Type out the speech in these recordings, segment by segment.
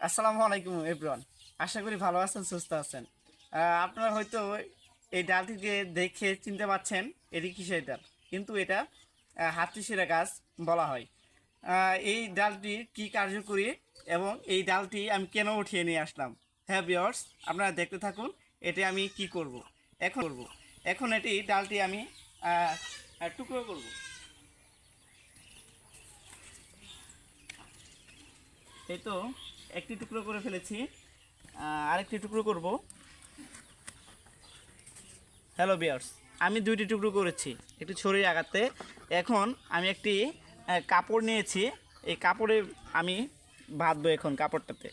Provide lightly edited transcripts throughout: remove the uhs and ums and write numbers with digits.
আসসালামু আলাইকুম এভরিওয়ান। আশা করি ভালো আছেন, সুস্থ আছেন। আপনারা হয়তো এই ডালটিকে দেখে চিনতে পারছেন এটি কিসের ডাল, কিন্তু এটা হাতশিরা গাছ বলা হয়। এই ডালটি কি কার্যকরী এবং এই ডালটি আমি কেন উঠিয়ে নিয়ে আসলাম। হ্যাঁ ভিউয়ার্স, আপনারা দেখতে থাকুন। এটি আমি কি করব এখন এটি ডালটি আমি টুকরো করব। এই তো একটি টুকরো করে ফেলেছি, আরেকটি টুকরো করব। হ্যালো বিয়ার্স, আমি দুইটি টুকরো করেছি একটু ছড়িয়ে আঘাতে। এখন আমি একটি কাপড় নিয়েছি, এই কাপড়ে আমি বাঁধবো এখন কাপড়টাতে।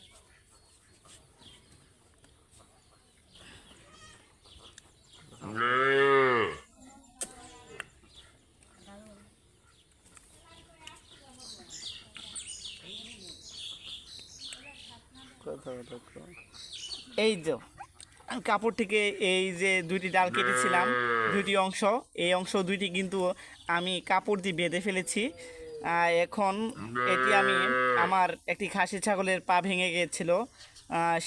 এই যে কাপড় থেকে এই যে দুইটি ডাল কেটেছিলাম, দুইটি অংশ, এই অংশ দুইটি কিন্তু আমি কাপড় দিয়ে বেঁধে ফেলেছি। এখন এটি আমি আমার একটি খাসি ছাগলের পা ভেঙে গিয়েছিল,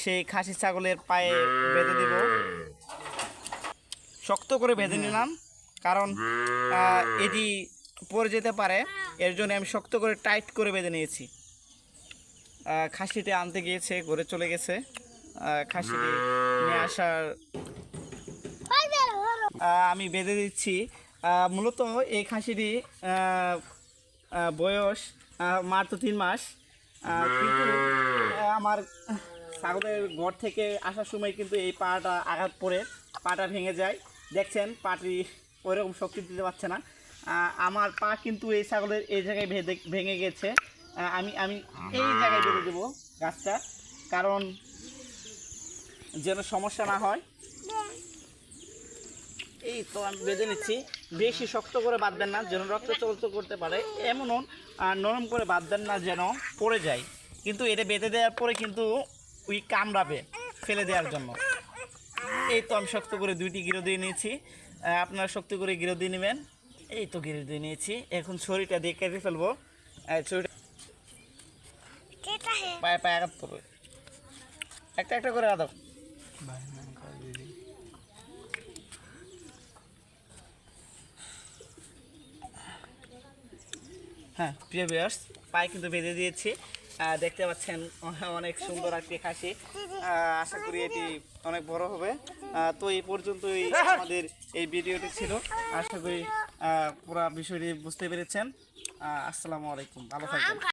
সেই খাসি ছাগলের পায়ে বেঁধে দিব। শক্ত করে বেঁধে নিলাম, কারণ এটি পড়ে যেতে পারে, এর জন্য আমি শক্ত করে টাইট করে বেঁধে নিয়েছি। খাসিটি আনতে গিয়েছে, ঘরে চলে গেছে। খাসিটি নিয়ে আসার আমি বেঁধে দিচ্ছি। মূলত এই খাসিটি বয়স মাত্র 3 মাস, কিন্তু আমার ছাগলের ঘর থেকে আসার সময় কিন্তু এই পাটা আঘাত পড়ে পাটা ভেঙে যায়। দেখছেন পাটি ওইরকম শক্তি দিতে পারছে না। আমার পা কিন্তু এই ছাগলের এই জায়গায় ভেঙে গেছে। আমি আমি এই জায়গায় বেঁধে দেবো গাছটা, কারণ যেন সমস্যা না হয়। এই তো আমি বেঁধে নিচ্ছি। বেশি শক্ত করে বাঁধবেন না, যেন রক্ত চলাচল করতে পারে, এমনও নরম করে বাঁধবেন না যেন পড়ে যায়। কিন্তু এটা বেঁধে দেওয়ার পরে কিন্তু ওই কামড়াবে, ফেলে দেওয়ার জন্য। এই তো আমি শক্ত করে দুইটি গিরো দিয়ে নিয়েছি, আপনারা শক্ত করে গিরো দিয়ে নেবেন। এই তো গিরো দিয়ে নিয়েছি, এখন ছড়িটা দিয়ে কেটে ফেলবো। ছড়িটা পায়ে পায়ে আঘাত করবে, একটা একটা করে আঘাত। হ্যাঁ প্রিয় ভিউয়ার্স, পায়ে কিন্তু বেঁধে দিয়েছি, দেখতে পাচ্ছেন অনেক সুন্দর একটি খাসি। আশা করি এটি অনেক বড় হবে। তো এই পর্যন্তই আমাদের এই ভিডিওটি ছিল। আশা করি পুরো বিষয়টি বুঝতে পেরেছেন। আসসালামু আলাইকুম, ভালো থাকবেন।